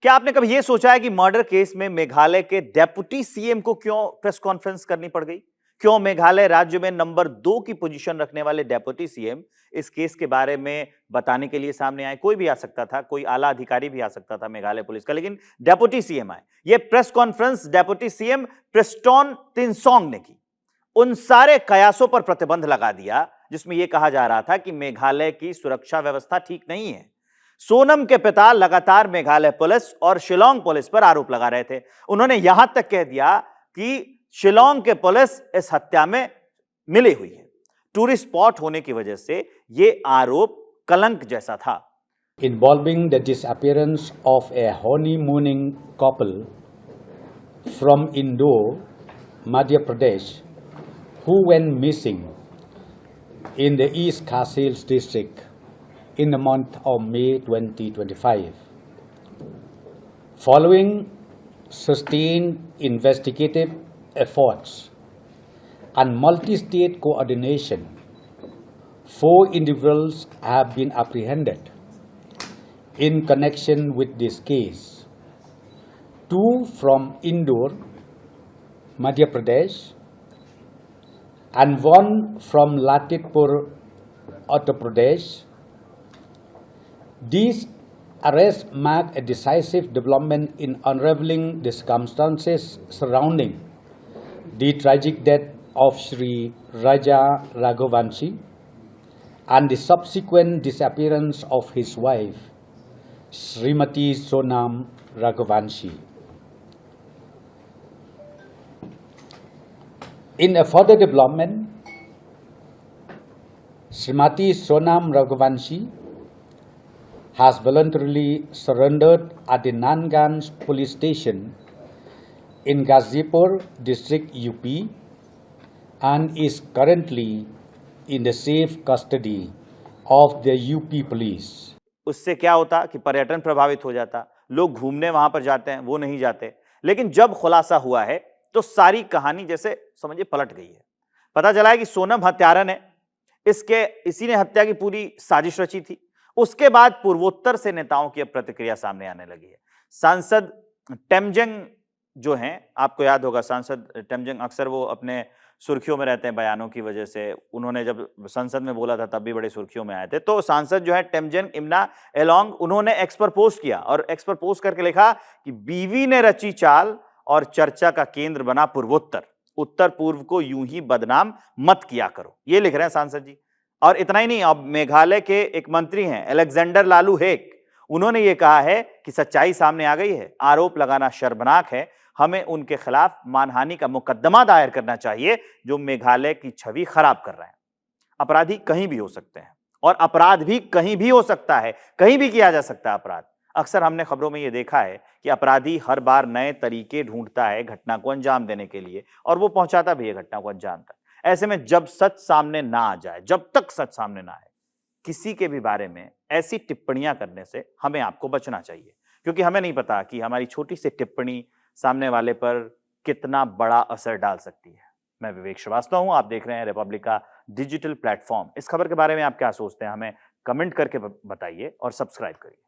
क्या आपने कभी यह सोचा है कि मर्डर केस में मेघालय के डेप्यूटी सीएम को क्यों प्रेस कॉन्फ्रेंस करनी पड़ गई? क्यों मेघालय राज्य में नंबर 2 की पोजीशन रखने वाले डेप्यूटी सीएम इस केस के बारे में बताने के लिए सामने आए? कोई भी आ सकता था, कोई आला अधिकारी भी आ सकता था मेघालय पुलिस का, लेकिन डेप्यूटी सीएम आए। यह press conference deputy CM Prestone Tynsong ने की। उन सारे कयासों पर प्रतिबंध लगा दिया जिसमें यह कहा जा रहा था कि मेघालय की सुरक्षा व्यवस्था ठीक नहीं है। सोनम के पिता लगातार मेघालय पुलिस और शिलोंग पुलिस पर आरोप लगा रहे थे। उन्होंने यहां तक कह दिया कि शिलोंग के पुलिस इस हत्या में मिली हुई है। टूरिस्ट स्पॉट होने की वजह से यह आरोप कलंक जैसा था। Involving the disappearance of a honeymooning couple from Indore, Madhya Pradesh, who went missing in the East Kashil district in the month of May 2025. Following sustained investigative efforts and multi-state coordination, 4 individuals have been apprehended in connection with this case. 2 from Indore, Madhya Pradesh, and 1 from Latipur, Uttar Pradesh. These arrests mark a decisive development in unraveling the circumstances surrounding the tragic death of Sri Raja Raghuvanshi and the subsequent disappearance of his wife, Srimati Sonam Raghuvanshi. In a further development, Srimati Sonam Raghuvanshi has voluntarily surrendered at the Nanganj police station in Ghazipur district UP and is currently in the safe custody of the UP police. उससे क्या होता कि पर्यटन प्रभावित हो जाता, लोग घूमने वहां पर जाते हैं, वो नहीं जाते। लेकिन जब खुलासा हुआ है तो सारी कहानी जैसे समझिए पलट गई है। पता चला है कि सोनम हत्यारन है, इसी ने हत्या की पूरी साजिश रची थी। उसके बाद पूर्वोत्तर से नेताओं की अब प्रतिक्रिया सामने आने लगी है। सांसद टेमजंग जो हैं, आपको याद होगा सांसद टेमजंग अक्सर वो अपने सुर्खियों में रहते हैं बयानों की वजह से। उन्होंने जब संसद में बोला था तब भी बड़े सुर्खियों में आए थे। तो सांसद जो है टेमजंग इम्ना एलोंग, उन्होंने एक्स पर पोस्ट किया और एक्स पर पोस्ट करके लिखा कि बीवी ने रची चाल और चर्चा का केंद्र बना पूर्वोत्तर, उत्तर पूर्व को यूं ही बदनाम मत किया करो, ये लिख रहे हैं सांसद जी। और इतना ही नहीं, अब मेघालय के एक मंत्री हैं अलेक्जेंडर लालू हेक, उन्होंने ये कहा है कि सच्चाई सामने आ गई है, आरोप लगाना शर्मनाक है, हमें उनके खिलाफ मानहानि का मुकदमा दायर करना चाहिए जो मेघालय की छवि खराब कर रहे हैं। अपराधी कहीं भी हो सकते हैं और अपराध भी कहीं भी हो सकता है, कहीं भी किया जा सकता है अपराध। अक्सर हमने खबरों में यह देखा है कि अपराधी हर बार नए तरीके ढूंढता है घटना को अंजाम देने के लिए और वो पहुंचाता भी है घटना को अंजाम तक। ऐसे में जब सच सामने ना आ जाए, जब तक सच सामने ना आए, किसी के भी बारे में ऐसी टिप्पणियां करने से हमें आपको बचना चाहिए, क्योंकि हमें नहीं पता कि हमारी छोटी सी टिप्पणी सामने वाले पर कितना बड़ा असर डाल सकती है। मैं विवेक श्रीवास्तव हूं, आप देख रहे हैं रिपब्लिक का डिजिटल प्लेटफॉर्म। इस खबर के बारे में आप क्या सोचते हैं, हमें कमेंट करके बताइए और सब्सक्राइब करिए।